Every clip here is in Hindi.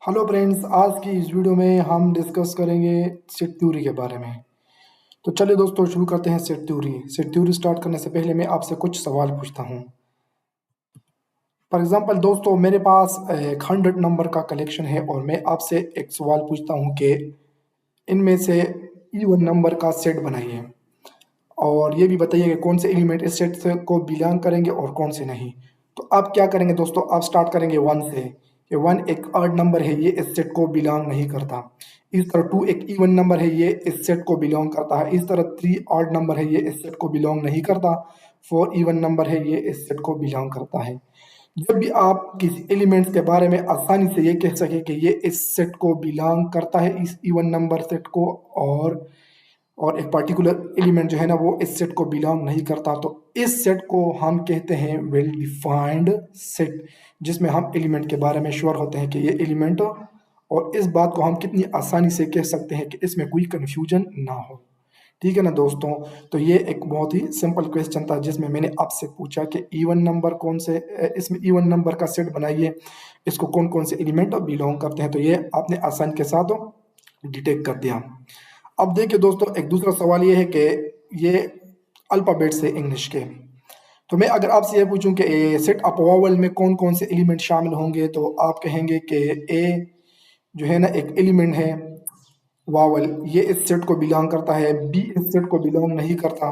हेलो फ्रेंड्स, आज की इस वीडियो में हम डिस्कस करेंगे सेट थ्योरी के बारे में। तो चलिए दोस्तों, शुरू करते हैं set theory. Set theory start करने से पहले मैं आपसे कुछ सवाल पूछता हूँ। फॉर एग्जांपल दोस्तों, मेरे पास एक 100 नंबर का कलेक्शन है और मैं आपसे एक सवाल पूछता हूँ कि इनमें से इवन नंबर का सेट बनाइए और ये भी बताइए कि कौन से एलिमेंट इस सेट से को बिलोंग करेंगे और कौन से नहीं। तो आप क्या करेंगे दोस्तों, आप स्टार्ट करेंगे 1 से। ये 1 एक ऑड नंबर है, ये इस सेट को बिलोंग नहीं करता। इस तरह 2 एक इवन नंबर है, ये इस सेट को बिलोंग करता है। इस तरह 3 ऑड नंबर है, ये इस सेट को बिलोंग नहीं करता। 4 इवन नंबर है, ये इस सेट को बिलोंग करता है। जब भी आप किसी एलिमेंट्स के बारे में आसानी से ये कह सके कि ये इस सेट को बिलोंग करता है, इस इवन नंबर सेट को, और एक पर्टिकुलर एलिमेंट जो है ना वो इस सेट को बिलोंग नहीं करता, तो इस सेट को हम कहते हैं वेल डिफाइंड सेट, जिसमें हम एलिमेंट के बारे में श्योर होते हैं कि ये एलिमेंट, और इस बात को हम कितनी आसानी से कह सकते हैं कि इसमें कोई कंफ्यूजन ना हो। ठीक है ना दोस्तों। तो ये एक बहुत ही सिंपल क्वेश्चन था जिसमें मैंने आपसे पूछा कि इवन नंबर कौन से, इसमें इवन नंबर का सेट बनाइए, इसको कौन कौन से एलिमेंट बिलोंग करते हैं। तो ये आपने आसानी के साथ डिटेक्ट कर दिया। अब देखिए दोस्तों, एक दूसरा सवाल ये है कि ये अल्फ़ाबेट से इंग्लिश के। तो मैं अगर आपसे ये पूछूं कि सेट ऑफ वावल में कौन कौन से एलिमेंट शामिल होंगे, तो आप कहेंगे कि ए जो है ना एक एलिमेंट है वावल, ये इस सेट को बिलोंग करता है। बी इस सेट को बिलोंग नहीं करता।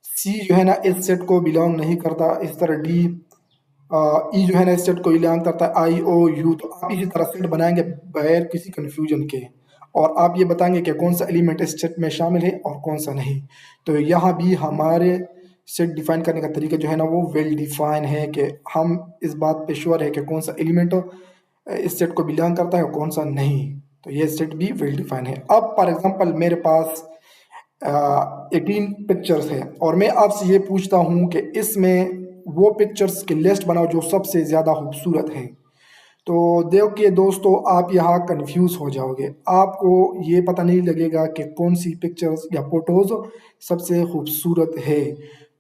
सी जो है ना इस सेट को बिलोंग नहीं करता। इस तरह डी, ई जो है ना इस सेट को बिलोंग करता है। आई ओ यू। तो आप इसी तरह सेट बनाएंगे बगैर किसी कंफ्यूजन के, और आप ये बताएंगे कि कौन सा एलिमेंट इस सेट में शामिल है और कौन सा नहीं। तो यहाँ भी हमारे सेट डिफाइन करने का तरीका जो है ना वो वेल डिफाइन है कि हम इस बात पे श्योर है कि कौन सा एलिमेंट इस सेट को बिलोंग करता है और कौन सा नहीं। तो ये सेट भी वेल डिफाइन है। अब फॉर एग्जांपल मेरे पास 18 पिक्चर्स है और मैं आपसे ये पूछता हूँ कि इसमें वो पिक्चर्स की लिस्ट बनाओ जो सबसे ज़्यादा खूबसूरत है। तो देखिए दोस्तों, आप यहाँ कंफ्यूज हो जाओगे, आपको ये पता नहीं लगेगा कि कौन सी पिक्चर्स या फोटोज सबसे खूबसूरत है।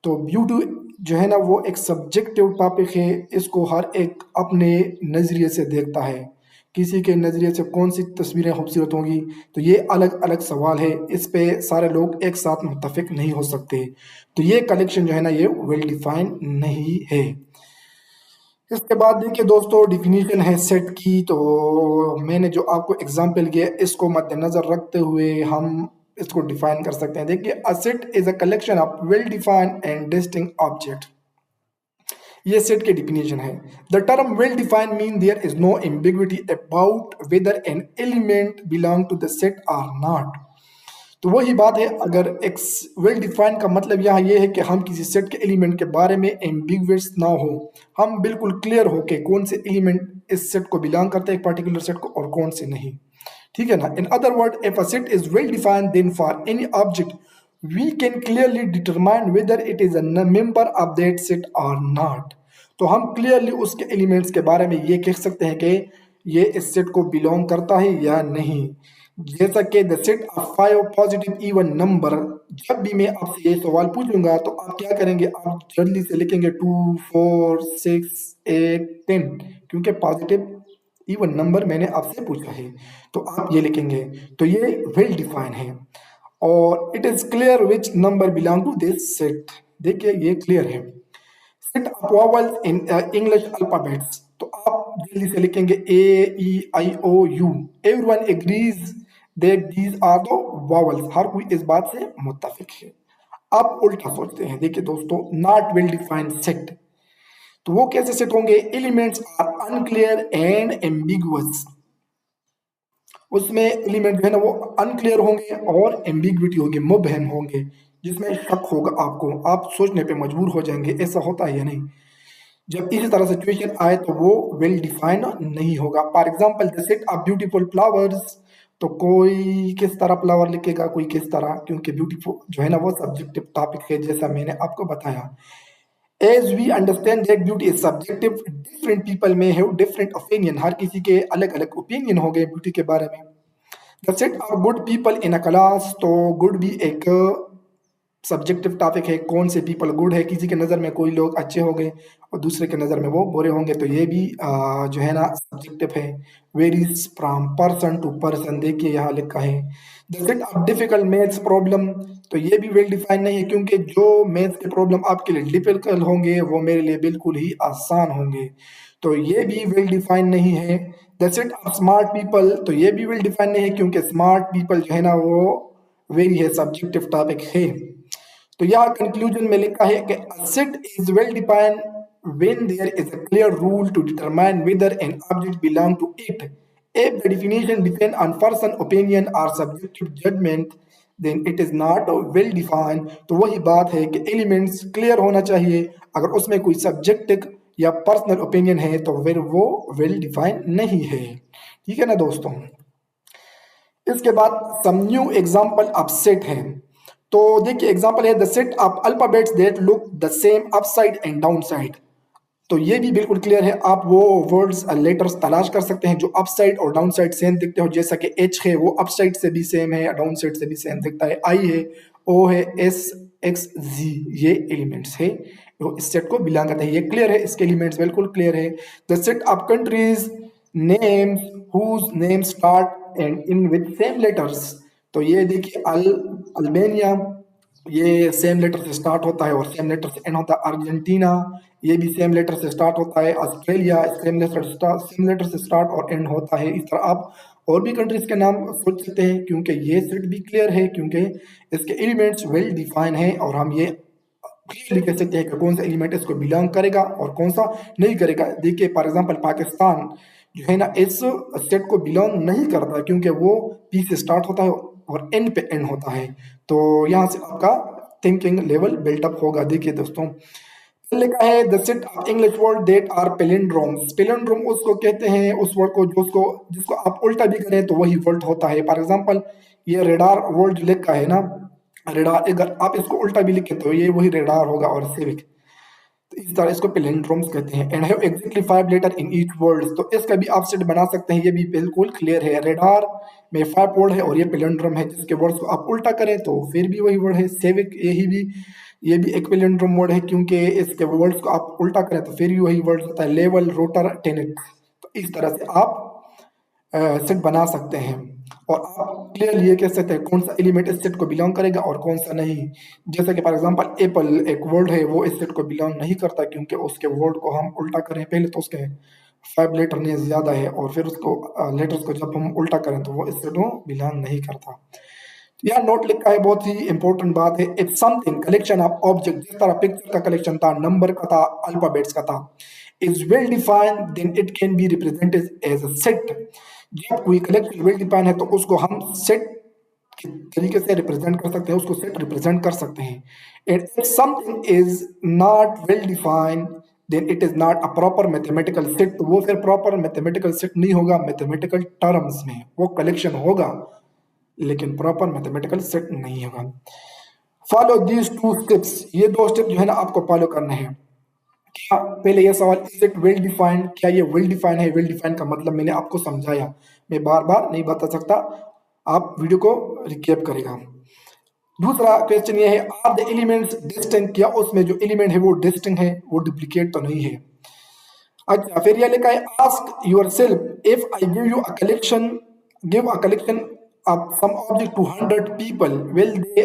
तो ब्यूटी जो है ना वो एक सब्जेक्टिव टॉपिक है, इसको हर एक अपने नज़रिए से देखता है। किसी के नज़रिए से कौन सी तस्वीरें खूबसूरत होंगी, तो ये अलग अलग सवाल है, इस पे सारे लोग एक साथ मुत्तफिक नहीं हो सकते। तो ये कलेक्शन जो है ना ये वेल डिफाइन नहीं है। इसके बाद देखिए दोस्तों, डिफिनीशन है सेट की। तो मैंने जो आपको एग्जांपल दिया इसको मद्देनजर रखते हुए हम इसको डिफाइन कर सकते हैं। देखिए, a set is a collection of well defined and distinct object. ये सेट के डिफिनीशन है। The term well defined mean there is no ambiguity about whether an element belong to the set or not. तो वही बात है, अगर एक वेल डिफाइंड का मतलब यहाँ ये है कि हम किसी सेट के एलिमेंट के बारे में एम्बिगुअस ना हो, हम बिल्कुल क्लियर हो कि कौन से एलिमेंट इस सेट को बिलोंग करते हैं, एक पर्टिकुलर सेट को, और कौन से नहीं। ठीक है ना। In other word, if a set is well defined then for any object we can clearly determine whether it is a member of that set और नॉट। तो हम क्लियरली उसके एलिमेंट्स के बारे में ये कह सकते हैं कि ये इस सेट को बिलोंग करता है या नहीं। जैसा कि the set of 5 positive even number, जब भी मैं आपसे ये सवाल पूछूंगा तो आप क्या करेंगे, आप जल्दी से लिखेंगे 2 4 6 8 10, क्योंकि पॉजिटिव इवन नंबर मैंने आपसे पूछा है, तो आप ये लिखेंगे। तो ये वेल डिफाइन है। और it is clear which number belong to this set. देखिए ये क्लियर है। Set of vowels in English alphabets, तो आप जल्दी से लिखेंगे A E I O U. Everyone agrees that these are the vowels, हर कोई इस बात से मुत्तफिक है। अब उल्टा सोचते हैं, देखिए दोस्तों, नॉट वेल डिफाइंड सेट, तो वो कैसे सेट होंगे? Elements are unclear and ambiguous. उसमें एलिमेंट जो है ना वो अनक्लियर होंगे और एम्बिग्विटी होगी, मुबहम होंगे, जिसमें शक होगा आपको, आप सोचने पे मजबूर हो जाएंगे ऐसा होता है या नहीं। जब इसी तरह सिचुएशन आए तो वो वेल डिफाइंड नहीं होगा। For example the set of beautiful flowers, तो कोई किस तरह फ्लावर लिखेगा, कोई किस तरह, क्योंकि ब्यूटीफुल जो है ना वो सब्जेक्टिव टॉपिक है, जैसा मैंने आपको बताया। As we understand that beauty is subjective, different people में हैव डिफरेंट ओपिनियन, हर किसी के अलग अलग ओपिनियन हो गए ब्यूटी के बारे में। The set of good people in a class, तो गुड भी एक सब्जेक्टिव टॉपिक है, कौन से पीपल गुड है, किसी के नज़र में कोई लोग अच्छे हो गए और दूसरे के नज़र में वो बुरे होंगे, तो ये भी जो है ना सब्जेक्टिव है। Varies from person to person, देखिए यहाँ लिखा है। The set of difficult maths problem, तो ये भी वेल डिफाइन नहीं है, क्योंकि जो मैथ्स के प्रॉब्लम आपके लिए डिफिकल्ट होंगे वो मेरे लिए बिल्कुल ही आसान होंगे, तो ये भी वेल डिफाइन नहीं है। The set of smart people, तो ये भी वेल डिफाइन नहीं है, क्योंकि स्मार्ट पीपल जो है ना वो वेरी है, सब्जेक्टिव टॉपिक है। तो यह कंक्लूजन में लिखा है कि a set is well defined when there is a clear rule to determine whether an object belong to it. If the definition depends on person opinion or subjective judgment, then it is not well defined. तो वही बात है कि एलिमेंट्स क्लियर होना चाहिए, अगर उसमें कोई सब्जेक्टिव या पर्सनल ओपिनियन है तो फिर वो वेल डिफाइन नहीं है। ठीक है ना दोस्तों। इसके बाद some new example of set है। तो देखिए एग्जांपल है the set of alphabets that look the same upside and down side. तो ये भी बिल्कुल क्लियर है, आप वो वर्ड्स लेटर्स तलाश कर सकते हैं जो अप साइड और डाउन साइड सेम दिखते हो, जैसा कि एच है वो अप साइड से भी सेम है, डाउन साइड से भी सेम दिखता है, आई है, ओ है, एस, एक्स, जी, ये एलिमेंट्स है वो इस सेट को बिलोंग करते हैं। ये क्लियर है, इसके एलिमेंट्स बिल्कुल क्लियर है। The set of countries names whose name start and in with same letters, तो ये देखिए अल्बानिया, ये सेम लेटर से स्टार्ट होता है और सेम लेटर से एंड होता है। अर्जेंटीना, ये भी सेम लेटर से स्टार्ट होता है। ऑस्ट्रेलिया, सेम लेटर से स्टार्ट और एंड होता है। इस तरह आप और भी कंट्रीज के नाम सोच सकते हैं, क्योंकि ये सेट भी क्लियर है, क्योंकि इसके एलिमेंट्स वेल डिफाइन है और हम ये क्लियरली कह सकते हैं कि कौन सा एलिमेंट इसको बिलोंग करेगा और कौन सा नहीं करेगा। देखिए फॉर एग्जांपल पाकिस्तान जो है ना इस सेट को बिलोंग नहीं करता, क्योंकि वो पी से स्टार्ट होता है और एन पे एंड होता है। तो यहाँ से आपका थिंकिंग लेवल बिल्टअप होगा। देखिए दोस्तों लिखा है the set of English word that are palindromes. Palindrome उसको कहते हैं उस वर्ड को जिसको आप उल्टा भी करें तो वही वर्ड होता है। फॉर एग्जांपल ये रेडार वर्ड लिखा है ना, रेडार, अगर आप इसको उल्टा भी लिखें तो ये वही रेडार होगा और सिविक, तो इस तरह इसको पैलिंड्रोम्स कहते हैं। And have exactly 5 letter in each word, तो इसका भी आप सेट बना सकते हैं, ये भी बिल्कुल क्लियर है। रेडार में 5 वर्ड है और ये पैलिंड्रोम है, जिसके वर्ड्स को आप उल्टा करें तो फिर भी वही वर्ड है। सिविक ये भी एक पैलिंड्रोम वर्ड है, क्योंकि इसके वर्ड्स को आप उल्टा करें तो फिर भी वही वर्ड होता है। लेवल, रोटर, टेनिक, तो इस तरह से आप सेट बना सकते हैं और आप क्लियरली ये कह सकते हैं कौन सा एलिमेंट इस सेट को बिलोंग करेगा और कौन सा नहीं। जैसे कि फॉर एग्जांपल एप्पल एक वर्ड है, वो इस सेट को बिलोंग नहीं करता, क्योंकि उसके वर्ड को हम उल्टा करें, पहले तो उसके 5 लेटर ने ज़्यादा है और फिर उसको लेटर्स को जब हम उल्टा करें तो वो इस सेट को बिलोंग नहीं करता। यह नोट लिखा है, बहुत ही इंपॉर्टेंट बात है। If something collection of object, जिस तरह पिक्चर का कलेक्शन था, नंबर का था, अल्फाबेट्स का था, is well defined then it can be represented as a set. जब कोई कलेक्शन वेल डिफाइंड है तो उसको हम सेट के तरीके से रिप्रेजेंट कर सकते हैं, उसको सेट रिप्रेजेंट कर सकते हैं। And if something is not well defined then it is not a proper mathematical set, तो वो फिर प्रॉपर मैथमेटिकल सेट नहीं होगा। मैथमेटिकल टर्म्स में वो कलेक्शन होगा लेकिन प्रॉपर मैथमेटिकल सेट नहीं होगा। फॉलो दीज 2 स्टेप्स, ये 2 स्टेप जो है ना आपको फॉलो करने हैं। क्या, पहले ये सवाल, इज इट वेल डिफाइंड, क्या ये वेल डिफाइंड है? वेल डिफाइंड का मतलब मैंने आपको समझाया, मैं बार बार नहीं बता सकता, आप वीडियो को रिकैप करेगा। दूसरा क्वेश्चन ये है आर द एलिमेंट्स डिस्टिंक्ट, क्या उसमें जो एलिमेंट है वो डिस्टिंक्ट है, वो डुप्लीकेट तो नहीं है। अच्छा, फिर यह लिखा है ask yourself if I give you a collection, give a collection of some object to 100 people, will they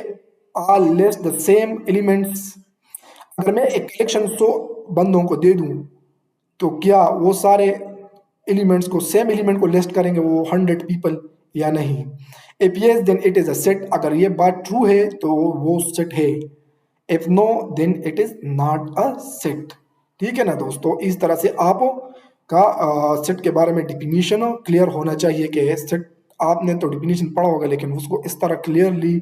all list the same elements? अगर मैं एक कलेक्शन 100 बंदों को दे दूं तो क्या वो सारे एलिमेंट्स को, सेम एलिमेंट को लिस्ट करेंगे वो 100 पीपल या नहीं? If yes then it is a set, अगर ये बात ट्रू है तो वो सेट है। If no then it is not a set. ठीक है ना दोस्तों, इस तरह से आप का सेट के बारे में डिफिनीशन क्लियर होना चाहिए कि सेट, आपने तो डिफिनीशन पढ़ा होगा लेकिन उसको इस तरह क्लियरली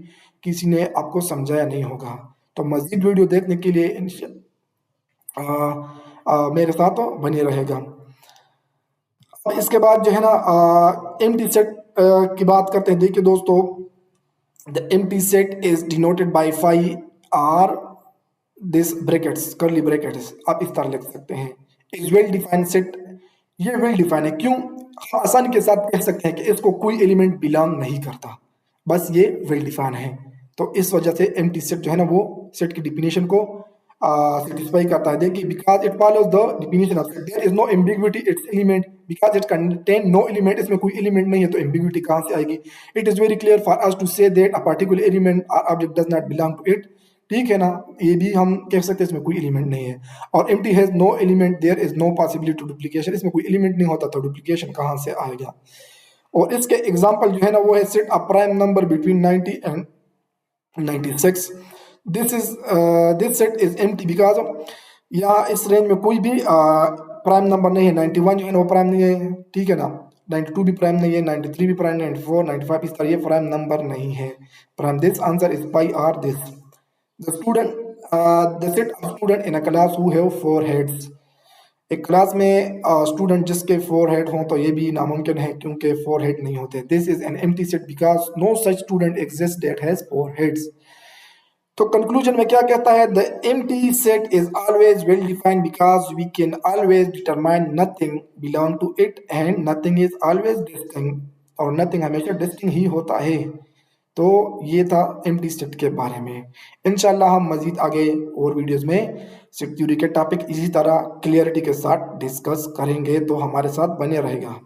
किसी ने आपको समझाया नहीं होगा। तो मजीद वीडियो देखने के लिए मेरे साथ बने रहेगा। इसके बाद जो है ना एम्प्टी सेट की बात करते हैं। देखिए दोस्तों, the empty set is denoted by 5 or this brackets, curly brackets, आप इस तरह लिख सकते हैं। इज वेल डिफाइंड सेट, ये वेल डिफाइंड है, क्यों? आसानी के साथ कह सकते हैं कि इसको कोई एलिमेंट बिलोंग नहीं करता, बस ये वेल डिफाइंड है। तो इस वजह से एम्प्टी सेट जो है ना वो सेट की डिफिनेशन को सेटिस्फाई करता है। देखिए because it follows the definition of set there is no ambiguity its element because it contain no element, इसमें कोई एलिमेंट नहीं है तो एम्बिग्विटी कहां से आएगी। It is very clear for us to say that a particular element और object does not belong to it, ठीक है ना, ये भी हम कह सकते हैं इसमें कोई एलिमेंट नहीं है। और empty has no element there is no possibility to duplication, इसमें कोई एलिमेंट नहीं होता तो डुप्लीकेशन कहां से आएगा। और इसके एग्जांपल जो है ना वो है set a prime number between 90 and 96। This set is empty because यहाँ इस रेंज में कोई भी प्राइम नंबर नहीं है। 91 जो है ना वो प्राइम नहीं है, ठीक है ना, 92 भी प्राइम नहीं है, 93 भी प्राइम, 94 95 इस तरह ये प्राइम नंबर नहीं है prime. This answer is pi or this the student the set of student in a class who have 4 heads. एक क्लास में स्टूडेंट जिसके 4 हेड हों तो ये भी नामुमकिन है क्योंकि 4 हेड नहीं होते। This is an empty set because no such student exist that has 4 heads. तो कंक्लूजन में क्या कहता है, the empty set is always well defined because we can always determine nothing belong to it and nothing is always distinct, और नथिंग हमेशा डिस्टिंक्ट ही होता है। तो ये था एम्प्टी सेट के बारे में। इंशाल्लाह हम मजीद आगे और वीडियोस में सेट थ्योरी के टॉपिक इसी तरह क्लियरिटी के साथ डिस्कस करेंगे, तो हमारे साथ बने रहेगा।